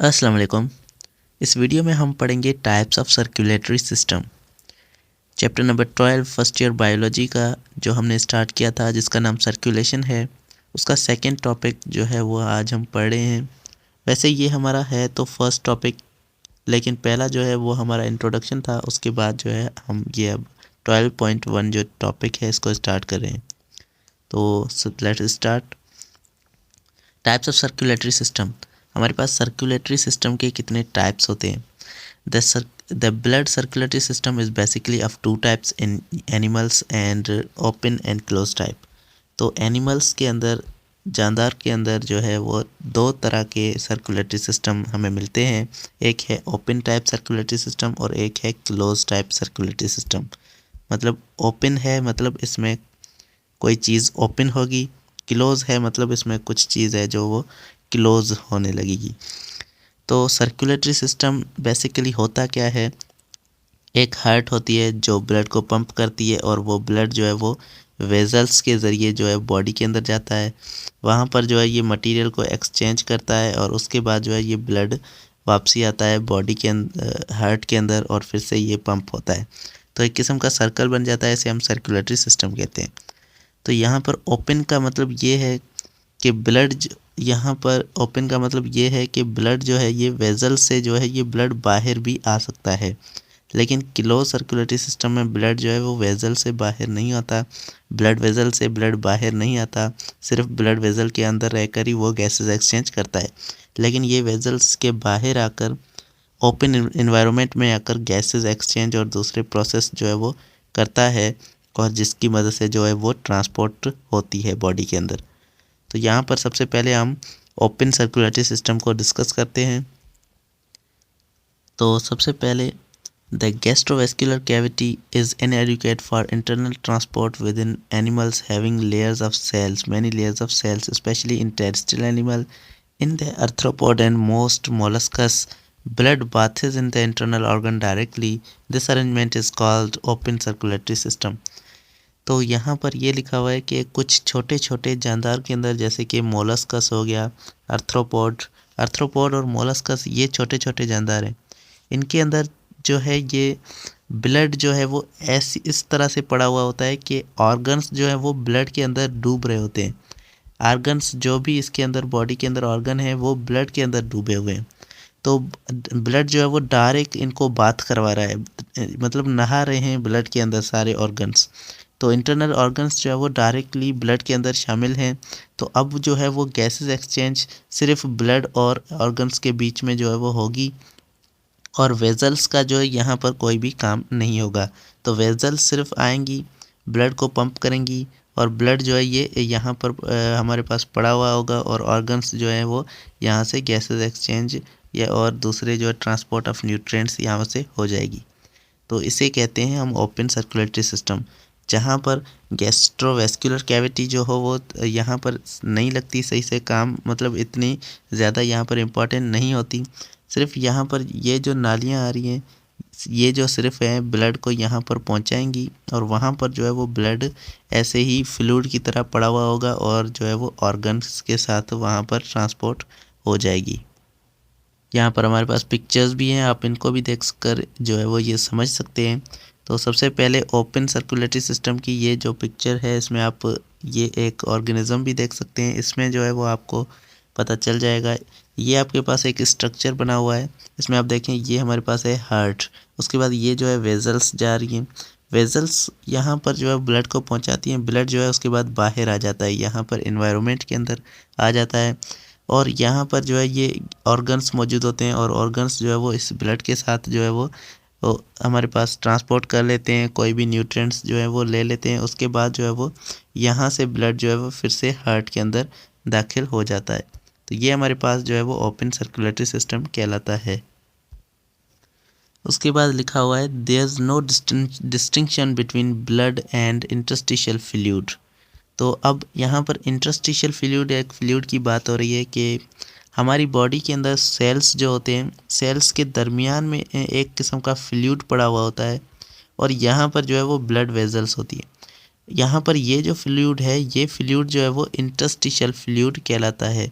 अस्सलाम वालेकुम। इस वीडियो में हम पढ़ेंगे types of circulatory system. Chapter number 12 first year biology का जो हमने स्टार्ट किया था जिसका नाम सर्कुलेशन है, उसका सेकंड टॉपिक जो है वो आज हम पढ़ रहे हैं। वैसे ये हमारा है तो फर्स्ट टॉपिक, लेकिन पहला जो है वो हमारा इंट्रोडक्शन था। उसके बाद जो है हम ये अब 12.1 जो टॉपिक है इसको स्टार्ट कर रहे हैं। तो let's start. Types of circulatory system. हमारे पास सर्कुलेटरी सिस्टम के कितने टाइप्स होते हैं? The blood circulatory system is basically of two types in animals and open and closed type। तो एनिमल्स के अंदर, जानदार के अंदर जो है वो दो तरह के सर्कुलेटरी सिस्टम हमें मिलते हैं। एक है ओपन टाइप सर्कुलेटरी सिस्टम और एक है क्लोज टाइप सर्कुलेटरी सिस्टम। मतलब ओपन है मतलब इसमें कोई चीज़ ओपन होगी, क्लोज है मतलब इसमें कुछ चीज़ है जो वो क्लोज होने लगेगी। तो सर्कुलेटरी सिस्टम बेसिकली होता क्या है? एक हार्ट होती है जो ब्लड को पंप करती है और वो ब्लड जो है वो वेजल्स के ज़रिए जो है बॉडी के अंदर जाता है। वहाँ पर जो है ये मटेरियल को एक्सचेंज करता है और उसके बाद जो है ये ब्लड वापसी आता है बॉडी के अंदर, हार्ट के अंदर, और फिर से ये पंप होता है। तो एक किस्म का सर्कल बन जाता है, इसे हम सर्कुलेटरी सिस्टम कहते हैं। तो यहाँ पर ओपन का मतलब ये है कि ब्लड, यहाँ पर ओपन का मतलब ये है कि ब्लड जो है ये वेजल से जो है ये ब्लड बाहर भी आ सकता है। लेकिन क्लोज सर्कुलेटरी सिस्टम में ब्लड जो है वो वेजल से बाहर नहीं आता, ब्लड वेजल से ब्लड बाहर नहीं आता, सिर्फ ब्लड वेजल के अंदर रहकर ही वो गैसेस एक्सचेंज करता है। लेकिन ये वेजल्स के बाहर आकर ओपन इन्वायरमेंट में आकर गैसेस एक्सचेंज और दूसरे प्रोसेस जो है वो करता है, और जिसकी मदद से जो है वो ट्रांसपोर्ट होती है बॉडी के अंदर। तो यहाँ पर सबसे पहले हम ओपन सर्कुलेटरी सिस्टम को डिस्कस करते हैं। तो सबसे पहले the gastrovascular cavity is inadequate for internal transport within animals having layers of cells, many layers of cells, especially in terrestrial animal. In the arthropod and most molluscus, blood bathes in the internal organ directly. This arrangement is called open circulatory system। तो यहाँ पर ये लिखा हुआ है कि कुछ छोटे छोटे जानदार के अंदर, जैसे कि मोलस्कस हो गया, आर्थ्रोपोड और मोलस्कस, ये छोटे छोटे जानदार हैं। इनके अंदर जो है ये ब्लड जो है वो ऐसी इस तरह से पड़ा हुआ होता है कि ऑर्गन्स जो है वो ब्लड के अंदर डूब रहे होते हैं। ऑर्गन्स जो भी इसके अंदर बॉडी के अंदर ऑर्गन है वो ब्लड के अंदर डूबे हुए हैं। तो ब्लड जो है वो डायरेक्ट इनको बाथ करवा रहा है, मतलब नहा रहे हैं ब्लड के अंदर सारे ऑर्गन्स। तो इंटरनल ऑर्गन्स जो है वो डायरेक्टली ब्लड के अंदर शामिल हैं। तो अब जो है वो गैसेस एक्सचेंज सिर्फ ब्लड और ऑर्गन्स के बीच में जो है वो होगी, और वेजल्स का जो है यहाँ पर कोई भी काम नहीं होगा। तो वेजल्स सिर्फ आएंगी, ब्लड को पंप करेंगी, और ब्लड जो है ये यहाँ पर हमारे पास पड़ा हुआ होगा, और ऑर्गन्स जो है वो यहाँ से गैसेस एक्सचेंज या और दूसरे जो है ट्रांसपोर्ट ऑफ न्यूट्रिएंट्स यहाँ से हो जाएगी। तो इसे कहते हैं हम ओपन सर्कुलेटरी सिस्टम, जहाँ पर गैस्ट्रोवेस्कुलर कैविटी जो हो वो यहाँ पर नहीं लगती सही से काम, मतलब इतनी ज़्यादा यहाँ पर इम्पॉर्टेंट नहीं होती। सिर्फ यहाँ पर ये जो नालियाँ आ रही हैं ये जो सिर्फ है ब्लड को यहाँ पर पहुँचाएंगी, और वहाँ पर जो है वो ब्लड ऐसे ही फ्लूइड की तरह पड़ा हुआ होगा और जो है वो ऑर्गन्स के साथ वहाँ पर ट्रांसपोर्ट हो जाएगी। यहाँ पर हमारे पास पिक्चर्स भी हैं, आप इनको भी देख कर जो है वो ये समझ सकते हैं। तो सबसे पहले ओपन सर्कुलेटरी सिस्टम की ये जो पिक्चर है, इसमें आप ये एक ऑर्गेनिज्म भी देख सकते हैं। इसमें जो है वो आपको पता चल जाएगा। ये आपके पास एक स्ट्रक्चर बना हुआ है, इसमें आप देखें ये हमारे पास है हार्ट। उसके बाद ये जो है वेजल्स जा रही हैं, वेजल्स यहाँ पर जो है ब्लड को पहुँचाती हैं। ब्लड जो है उसके बाद बाहर आ जाता है, यहाँ पर इन्वायरमेंट के अंदर आ जाता है, और यहाँ पर जो है ये ऑर्गन्स मौजूद होते हैं, और ऑर्गन्स जो है वो इस ब्लड के साथ जो है वो हमारे पास ट्रांसपोर्ट कर लेते हैं, कोई भी न्यूट्रिएंट्स जो है वो ले लेते हैं। उसके बाद जो है वो यहाँ से ब्लड जो है वो फिर से हार्ट के अंदर दाखिल हो जाता है। तो ये हमारे पास जो है वो ओपन सर्कुलेटरी सिस्टम कहलाता है। उसके बाद लिखा हुआ है there is no distinction between blood and interstitial fluid. तो अब यहाँ पर इंटरस्टिशियल फ्लूइड, एक फ्लूइड की बात हो रही है कि हमारी बॉडी के अंदर सेल्स जो होते हैं, सेल्स के दरमियान में एक किस्म का फ्लूइड पड़ा हुआ होता है, और यहाँ पर जो है वो ब्लड वेजल्स होती है। यहाँ पर ये जो फ्लूइड है, ये फ्लूइड जो है वो इंटरस्टिशियल फ्लूइड कहलाता है।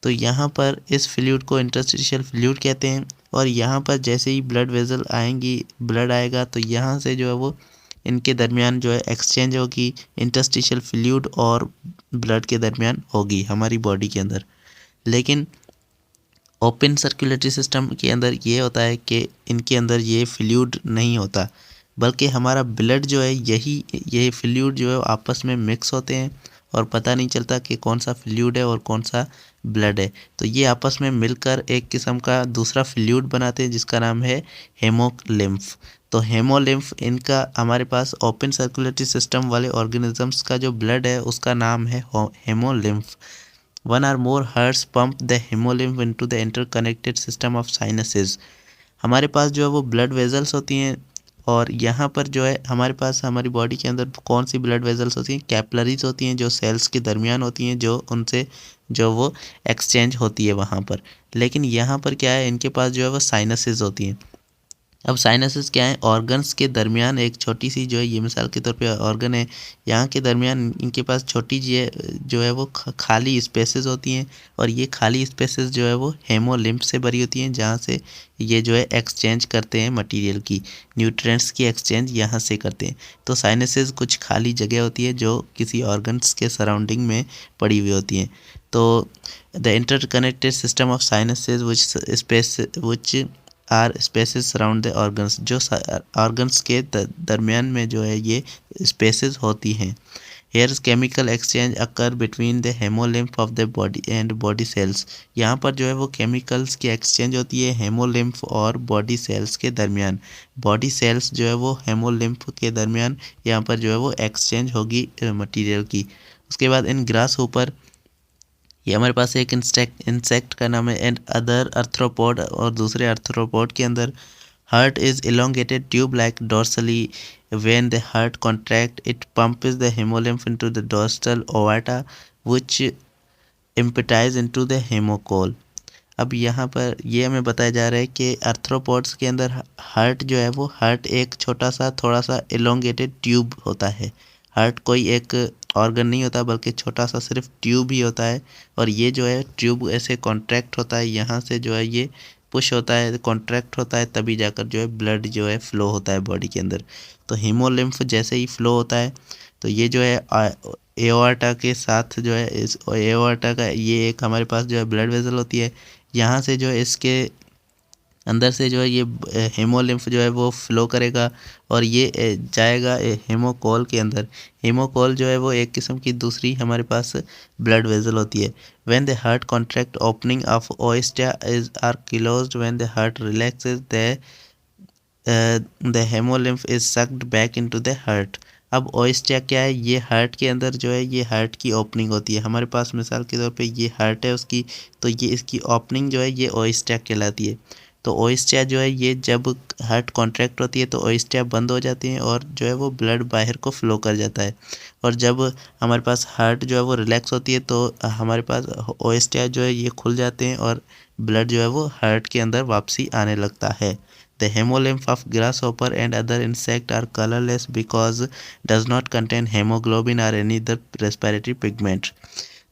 तो यहाँ पर इस फ्लूइड को इंटरस्टिशियल फ्लूइड कहते हैं। और यहाँ पर जैसे ही ब्लड वेसल आएंगी, ब्लड आएगा, तो यहाँ से जो है वो इनके दरमियान जो है एक्सचेंज होगी, इंटरस्टिशियल फ्लूइड और ब्लड के दरमियान होगी हमारी बॉडी के अंदर। लेकिन ओपन सर्कुलेटरी सिस्टम के अंदर ये होता है कि इनके अंदर ये फ्लूइड नहीं होता, बल्कि हमारा ब्लड जो है यही फ्लूइड जो है आपस में मिक्स होते हैं और पता नहीं चलता कि कौन सा फ्लूइड है और कौन सा ब्लड है। तो ये आपस में मिलकर एक किस्म का दूसरा फ्लूइड बनाते हैं जिसका नाम है हेमोलिम्फ। तो हेमोलिम्फ इनका हमारे पास ओपन सर्कुलेटरी सिस्टम वाले ऑर्गेनिजम्स का जो ब्लड है उसका नाम है haemolymph. One or more hearts pump the hemolymph into the interconnected system of sinuses। हमारे पास जो है वो ब्लड वेजल्स होती हैं, और यहाँ पर जो है हमारे पास हमारी बॉडी के अंदर कौन सी ब्लड वेजल्स होती हैं, कैपिलरीज होती हैं जो सेल्स के दरमियान होती हैं, जो उनसे जो वो एक्सचेंज होती है वहाँ पर। लेकिन यहाँ पर क्या है, इनके पास जो है वो साइनसेस होती हैं। अब साइनसेस क्या है, ऑर्गन्स के दरमियान एक छोटी सी जो है, ये मिसाल के तौर पे ऑर्गन है, यहाँ के दरमियान इनके पास छोटी जो है वो खाली स्पेसेस होती हैं, और ये खाली स्पेसेस जो है वो हेमोलिम्फ से भरी होती हैं, जहाँ से ये जो है एक्सचेंज करते हैं मटेरियल की, न्यूट्रिएंट्स की एक्सचेंज यहाँ से करते हैं। तो साइनसेस कुछ खाली जगह होती है जो किसी ऑर्गन्स के सराउंडिंग में पड़ी हुई होती हैं। तो the interconnected system of sinuses which are spaces surround the organs, जो ऑर्गन्स के दरमियान में जो है ये स्पेसेस होती हैं। Here chemical exchange occur between the haemolymph of the body and body cells. यहाँ पर जो है वो केमिकल्स की एक्सचेंज होती है हेमोलिम्फ और बॉडी सेल्स के दरमियान। बॉडी सेल्स जो है वो हेमोलिम्फ के दरमियान यहाँ पर जो है वो एक्सचेंज होगी मटेरियल की। उसके बाद इन ग्रास ऊपर ये हमारे पास एक इंसेक्ट का नाम है, एंड अदर अर्थ्रोपोड, और दूसरे अर्थ्रोपोड के अंदर heart is elongated tube like dorsally. When the heart contract it pumps the haemolymph into the dorsal aorta which empties into the haemocoel. अब यहाँ पर ये हमें बताया जा रहा है कि अर्थ्रोपोड्स के अंदर हार्ट जो है वो हार्ट एक छोटा सा थोड़ा सा elongated ट्यूब होता है। हार्ट कोई एक ऑर्गन नहीं होता बल्कि छोटा सा सिर्फ ट्यूब ही होता है, और ये जो है ट्यूब ऐसे कॉन्ट्रैक्ट होता है, यहाँ से जो है ये पुश होता है, कॉन्ट्रैक्ट होता है, तभी जाकर जो है ब्लड जो है फ्लो होता है बॉडी के अंदर। तो हीमोलिम्फ जैसे ही फ्लो होता है तो ये जो है एओर्टा के साथ जो है, इस एओर्टा का ये एक हमारे पास जो है ब्लड वेसल होती है, यहाँ से जो है इसके अंदर से जो है ये हेमोलिम्फ जो है वो फ्लो करेगा, और ये जाएगा हेमोकोल के अंदर। हेमोकोल जो है वो एक किस्म की दूसरी हमारे पास ब्लड वेसल होती है। When the heart contract opening of ostia is are closed, when the heart relaxes the haemolymph is sucked back into the heart. अब ओएस्टा क्या है, ये हार्ट के अंदर जो है ये हार्ट की ओपनिंग होती है। हमारे पास मिसाल के तौर पे ये हार्ट है उसकी, तो ये इसकी ओपनिंग जो है ये ओएस्टा कहलाती है। तो ओएस्टा जो है ये जब हार्ट कॉन्ट्रैक्ट होती है तो ओएस्टा बंद हो जाती हैं और जो है वो ब्लड बाहर को फ्लो कर जाता है। और जब हमारे पास हार्ट जो है वो रिलैक्स होती है तो हमारे पास ओएस्टा जो है ये खुल जाते हैं और ब्लड जो है वो हार्ट के अंदर वापसी आने लगता है। The hemolymph of grasshopper and other insect are colorless because does not contain hemoglobin or any other respiratory pigment।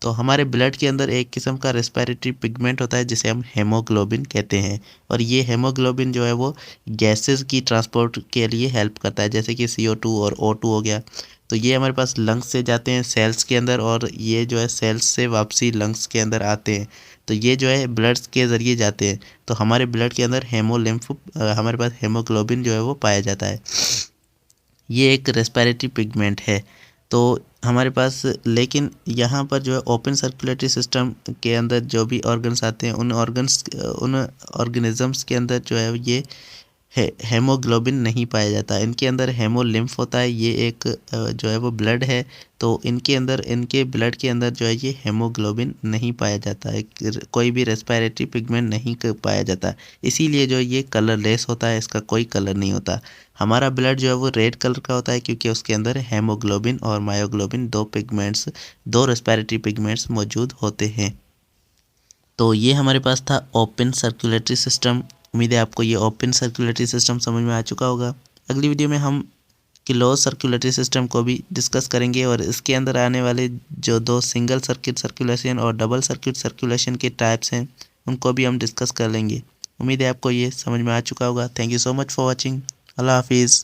तो हमारे ब्लड के अंदर एक किस्म का रेस्पिरेटरी पिगमेंट होता है जिसे हम हेमोग्लोबिन कहते हैं, और ये हेमोग्लोबिन जो है वो गैसेस की ट्रांसपोर्ट के लिए हेल्प करता है, जैसे कि CO2 और O2 हो गया। तो ये हमारे पास लंग्स से जाते हैं सेल्स के अंदर, और ये जो है सेल्स से वापसी लंग्स के अंदर आते हैं। तो ये जो है ब्लड के ज़रिए जाते हैं। तो हमारे ब्लड के अंदर हेमोलिम्फ हमारे पास हेमोग्लोबिन जो है वो पाया जाता है। ये एक रेस्पिरेटरी पिगमेंट है। तो हमारे पास लेकिन यहाँ पर जो है ओपन सर्कुलेटरी सिस्टम के अंदर जो भी ऑर्गन्स आते हैं उन ऑर्गेनिजम्स के अंदर जो है ये हेमोग्लोबिन नहीं पाया जाता। इनके अंदर हेमोलिम्फ होता है, ये एक जो है वो ब्लड है, तो इनके अंदर इनके ब्लड के अंदर जो है ये हेमोग्लोबिन नहीं पाया जाता है, कोई भी रेस्पिरेटरी पिगमेंट नहीं पाया जाता। इसीलिए जो ये कलरलेस होता है, इसका कोई कलर नहीं होता। हमारा ब्लड जो है वो रेड कलर का होता है क्योंकि उसके अंदर हेमोग्लोबिन और मायोग्लोबिन दो रेस्पिरेटरी पिगमेंट्स मौजूद होते हैं। तो ये हमारे पास था ओपन सर्कुलेटरी सिस्टम। उम्मीद है आपको ये ओपन सर्कुलेटरी सिस्टम समझ में आ चुका होगा। अगली वीडियो में हम क्लोज सर्कुलेटरी सिस्टम को भी डिस्कस करेंगे और इसके अंदर आने वाले जो दो सिंगल सर्किट सर्कुलेशन और डबल सर्किट सर्कुलेशन के टाइप्स हैं उनको भी हम डिस्कस कर लेंगे। उम्मीद है आपको ये समझ में आ चुका होगा। Thank you so much for watching. अल्लाह हाफिज़।